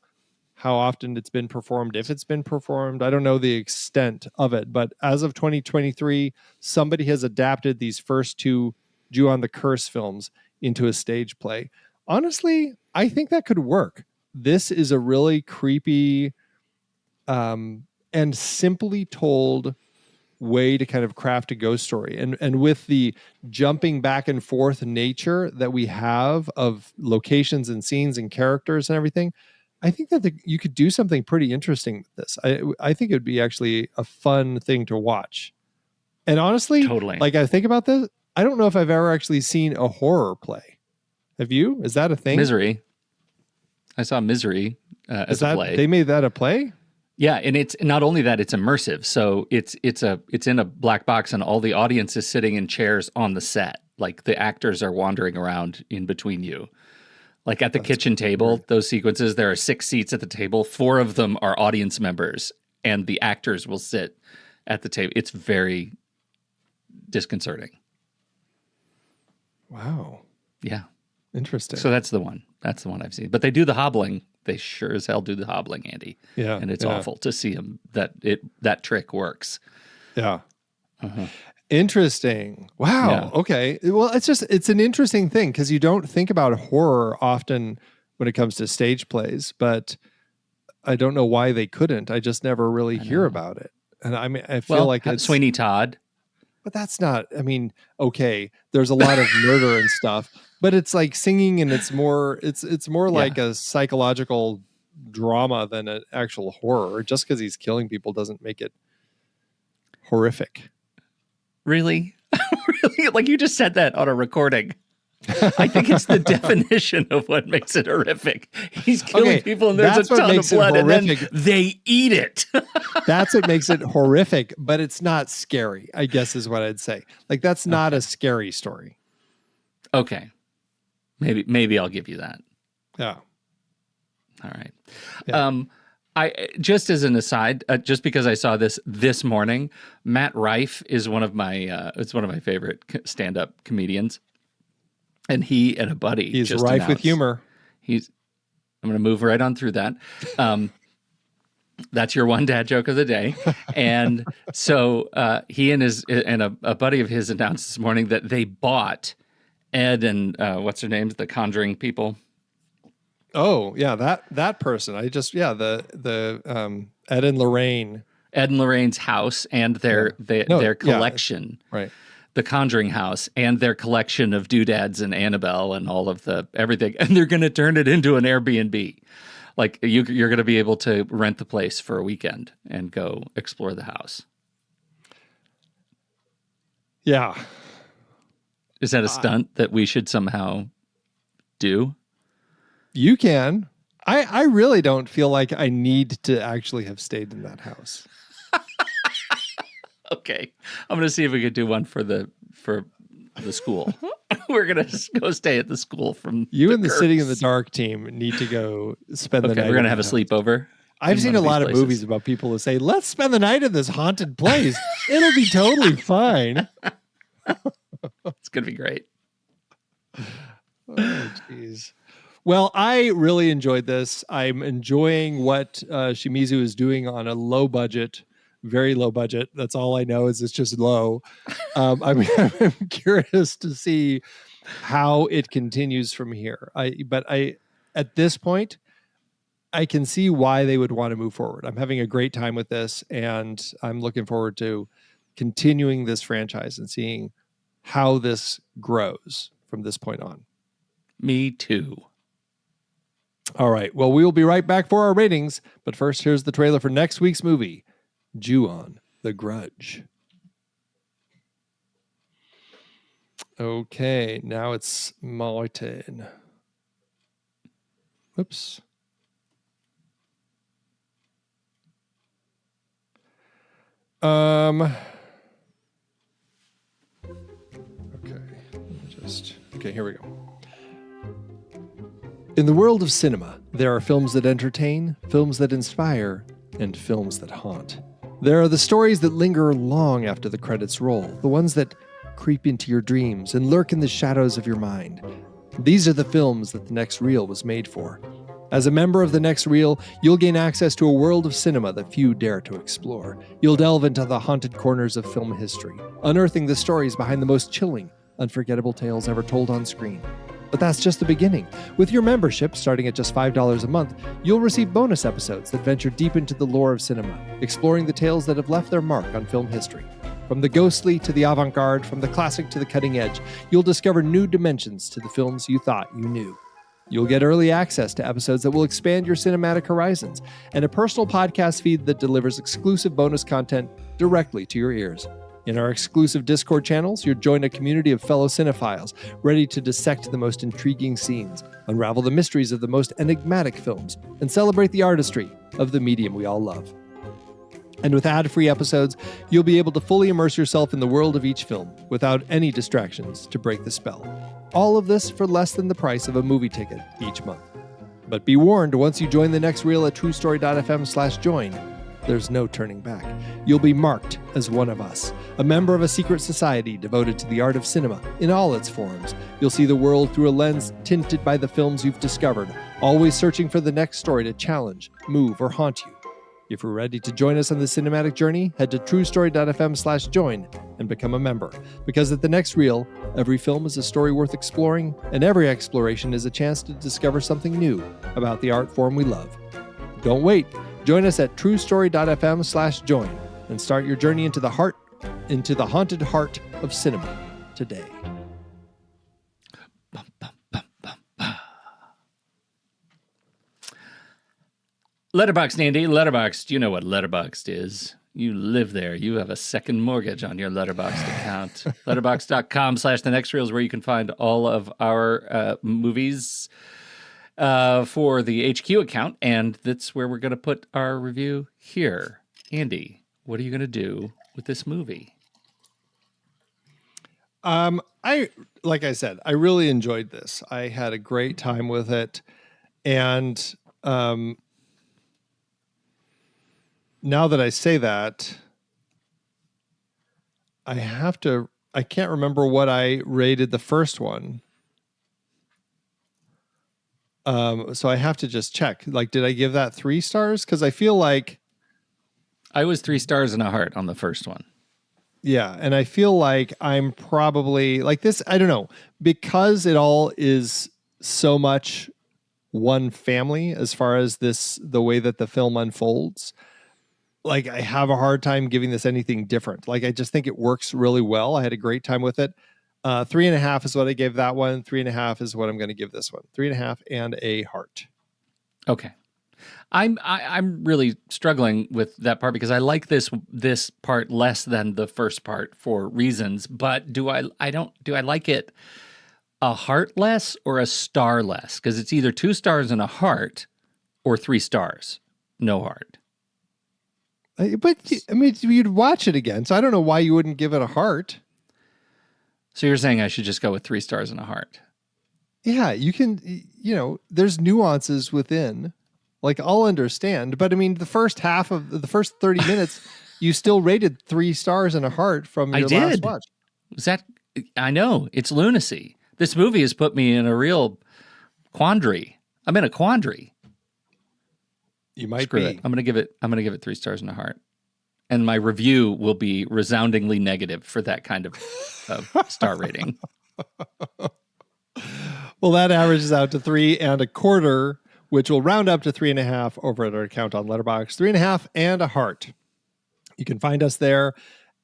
how often it's been performed, if it's been performed. I don't know the extent of it. But as of 2023, somebody has adapted these first two Ju-on the Curse films into a stage play. Honestly, I think that could work. This is a really creepy and simply told way to kind of craft a ghost story. And with the jumping back and forth nature that we have of locations and scenes and characters and everything, I think that you could do something pretty interesting with this. I think it would be actually a fun thing to watch. And honestly, Totally. I think about this, I don't know if I've ever actually seen a horror play. Have you? Is that a thing? Misery. I saw Misery as a play. They made that a play? Yeah, and it's not only that, it's immersive. So it's in a black box, and all the audience is sitting in chairs on the set. Like the actors are wandering around in between you. Like at the kitchen table, weird. Those sequences, there are 6 seats at the table. 4 of them are audience members, and the actors will sit at the table. It's very disconcerting. Wow. Yeah. Interesting. So that's the one. That's the one I've seen. But they do the hobbling. They sure as hell do the hobbling, Andy. Yeah. And it's awful to see them that trick works. Yeah. Uh-huh. Interesting. Wow. Yeah. Okay. Well, it's an interesting thing because you don't think about horror often when it comes to stage plays, but I don't know why they couldn't. I just never really hear about it. And I mean, I feel like it's Sweeney Todd. But that's not, okay, there's a lot of murder and stuff, but it's like singing, and it's more like a psychological drama than an actual horror. Just because he's killing people doesn't make it horrific. Really? Really? Like you just said that on a recording. I think it's the definition of what makes it horrific. He's killing people and there's a ton of blood and then they eat it. That's what makes it horrific, but it's not scary, I guess is what I'd say. Like that's not a scary story. Okay. Maybe I'll give you that. Yeah. All right. Yeah. I just as an aside, just because I saw this morning, Matt Rife is one of my favorite stand-up comedians, and he and a buddy he's rife with humor. I'm going to move right on through that. That's your one dad joke of the day, and so he and a buddy of his announced this morning that they bought Ed and what's their names, the Conjuring people. Oh yeah, that person. The Ed and Lorraine. Ed and Lorraine's house and their collection. Yeah, right. The Conjuring house and their collection of doodads and Annabelle and all of the everything. And they're going to turn it into an Airbnb. Like you're going to be able to rent the place for a weekend and go explore the house. Yeah. Is that a stunt that we should somehow do? You can. I really don't feel like I need to actually have stayed in that house. Okay. I'm going to see if we could do one for the school. We're going to go stay at the school from you and the Sitting in the Dark team need to go spend the night. We're going to have a sleepeover. I've seen a lot of movies about people who say, let's spend the night in this haunted place. It'll be totally fine. It's going to be great. Oh, jeez. Well, I really enjoyed this. I'm enjoying what Shimizu is doing on a low budget, very low budget. That's all I know is it's just low. I'm curious to see how it continues from here. At this point, I can see why they would want to move forward. I'm having a great time with this, and I'm looking forward to continuing this franchise and seeing how this grows from this point on. Me too. All right. Well, we will be right back for our ratings. But first, here's the trailer for next week's movie, Ju-on, The Grudge. Okay. Now it's my turn. Oops. Okay. Okay, here we go. In the world of cinema, there are films that entertain, films that inspire, and films that haunt. There are the stories that linger long after the credits roll, the ones that creep into your dreams and lurk in the shadows of your mind. These are the films that The Next Reel was made for. As a member of The Next Reel, you'll gain access to a world of cinema that few dare to explore. You'll delve into the haunted corners of film history, unearthing the stories behind the most chilling, unforgettable tales ever told on screen. But that's just the beginning. With your membership, starting at just $5 a month, you'll receive bonus episodes that venture deep into the lore of cinema, exploring the tales that have left their mark on film history. From the ghostly to the avant-garde, from the classic to the cutting edge, you'll discover new dimensions to the films you thought you knew. You'll get early access to episodes that will expand your cinematic horizons, and a personal podcast feed that delivers exclusive bonus content directly to your ears. In our exclusive Discord channels, you'll join a community of fellow cinephiles ready to dissect the most intriguing scenes, unravel the mysteries of the most enigmatic films, and celebrate the artistry of the medium we all love. And with ad-free episodes, you'll be able to fully immerse yourself in the world of each film without any distractions to break the spell. All of this for less than the price of a movie ticket each month. But be warned, once you join The Next Reel at truestory.fm/join, there's no turning back. You'll be marked as one of us, a member of a secret society devoted to the art of cinema in all its forms. You'll see the world through a lens tinted by the films you've discovered, always searching for the next story to challenge, move, or haunt you. If you're ready to join us on the cinematic journey, head to truestory.fm/join and become a member. Because at The Next Reel, every film is a story worth exploring, and every exploration is a chance to discover something new about the art form we love. Don't wait. Join us at truestory.fm/join and start your journey into the haunted heart of cinema today. Letterboxd, Andy. Letterboxd. You know what Letterboxd is. You live there. You have a second mortgage on your Letterboxd account. Letterboxd.com/the next reel is where you can find all of our movies for the HQ account. And that's where we're going to put our review here. Andy, what are you going to do with this movie? Like I said, I really enjoyed this. I had a great time with it. And now that I say that, I can't remember what I rated the first one. So I have to just check. Like, did I give that 3 stars? Because I feel like I was 3 stars and a heart on the first one. Yeah, and I feel like I'm probably like this, I don't know, because it all is so much one family as far as the way that the film unfolds. Like, I have a hard time giving this anything different. Like, I just think it works really well. I had a great time with it. 3.5 is what I gave that one. 3.5 is what I'm going to give this one. 3.5 and a heart. Okay. I'm really struggling with that part because I like this part less than the first part for reasons. But do I like it a heart less or a star less? Because it's either 2 stars and a heart or 3 stars, no heart. But I mean, you'd watch it again, so I don't know why you wouldn't give it a heart. So you're saying I should just go with 3 stars and a heart? Yeah, you can. There's nuances within. Like, I'll understand, but I mean, the first 30 minutes, you still rated 3 stars and a heart from your last watch. I know, it's lunacy. This movie has put me in a real quandary. I'm in a quandary. You might Screw be. it. I'm gonna give it 3 stars and a heart. And my review will be resoundingly negative for that kind of star rating. Well, that averages out to 3.25, which will round up to 3.5 over at our account on Letterboxd. 3.5 and a heart. You can find us there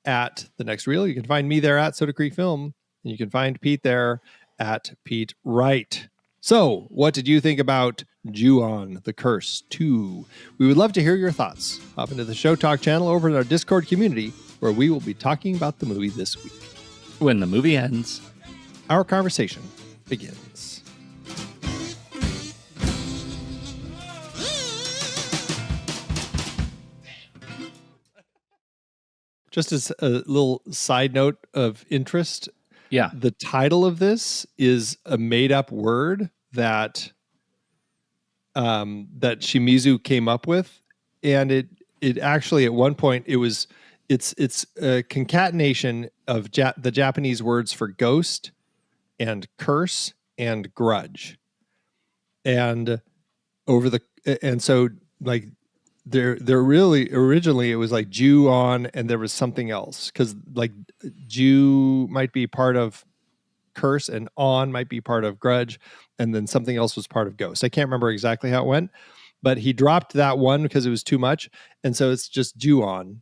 at The Next Reel. You can find me there at Soda Creek Film. And you can find Pete there at Pete Wright. So, what did you think about Ju-on, The Curse 2? We would love to hear your thoughts. Hop into the Show Talk channel over in our Discord community, where we will be talking about the movie this week. When the movie ends, our conversation begins. Just as a little side note of interest, yeah, the title of this is a made-up word that that Shimizu came up with, and it actually at one point it's a concatenation of the Japanese words for ghost and curse and grudge, and so like. They're really originally it was like Ju-on and there was something else because like Ju might be part of curse and on might be part of grudge and then something else was part of ghost. I can't remember exactly how it went, but he dropped that one because it was too much, and so it's just Ju-on.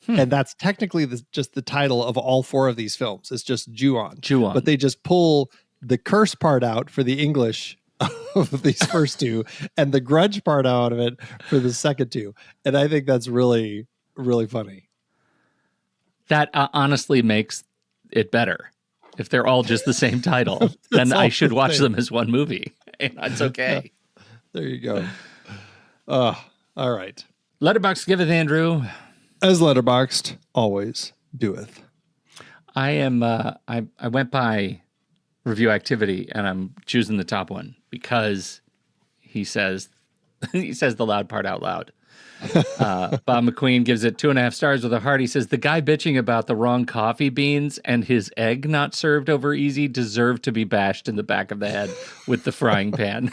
And that's technically just the title of all 4 of these films. It's just Ju-on. Ju-on. But they just pull the curse part out for the English of these first 2 and the grudge part out of it for the second 2. And I think that's really, really funny. That honestly makes it better. If they're all just the same title, then I should watch them as one movie. And that's okay. Yeah. There you go. All right. Letterboxd giveth Andrew. As Letterboxd always doeth. I am, I went by review activity and I'm choosing the top one because he says the loud part out loud. Bob McQueen gives it 2.5 stars with a heart. He says the guy bitching about the wrong coffee beans and his egg not served over easy deserved to be bashed in the back of the head with the frying pan.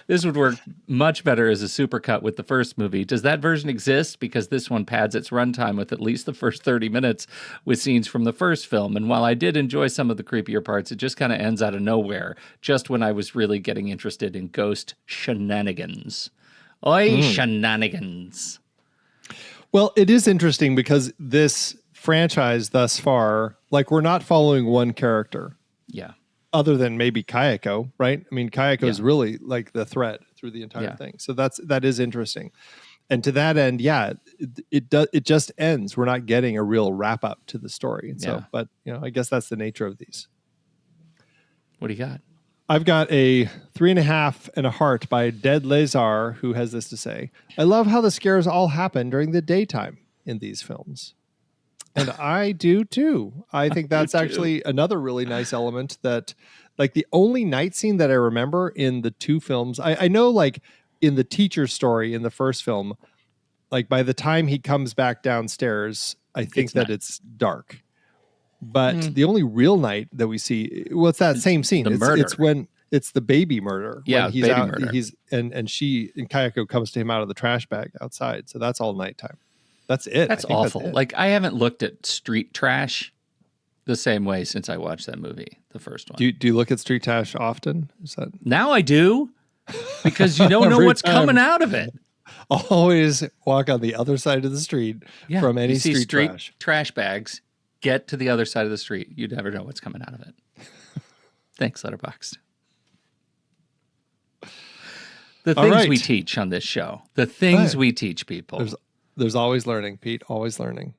This would work much better as a supercut with the first movie. Does that version exist? Because this one pads its runtime with at least the first 30 minutes with scenes from the first film. And while I did enjoy some of the creepier parts, it just kind of ends out of nowhere, just when I was really getting interested in ghost shenanigans. Oi, shenanigans. Well, it is interesting because this franchise thus far, like, we're not following one character. Yeah. Other than maybe Kayako, right? I mean, Kayako is really like the thread through the entire thing. So that is interesting. And to that end, yeah, it just ends. We're not getting a real wrap up to the story. And so, but I guess that's the nature of these. What do you got? I've got a 3.5 and a heart by Dead Lazar, who has this to say: I love how the scares all happen during the daytime in these films. And I do too. I think that's actually another really nice element, that like the only night scene that I remember in the two films, I know like in the teacher story in the first film, like by the time he comes back downstairs, I think it's dark. But the only real night that we see, well, it's that same scene. It's when it's the baby murder. Yeah, when he's baby out, murder. and Kayako comes to him out of the trash bag outside. So that's all nighttime. That's it. That's awful. That's it. Like, I haven't looked at street trash the same way since I watched that movie, the first one. Do you look at street trash often? Now I do, because you don't know what's coming out of it. Always walk on the other side of the street from any street trash bags. Get to the other side of the street. You'd never know what's coming out of it. Thanks, Letterboxd. The things we teach on this show. The things we teach people. There's always learning, Pete. Always learning.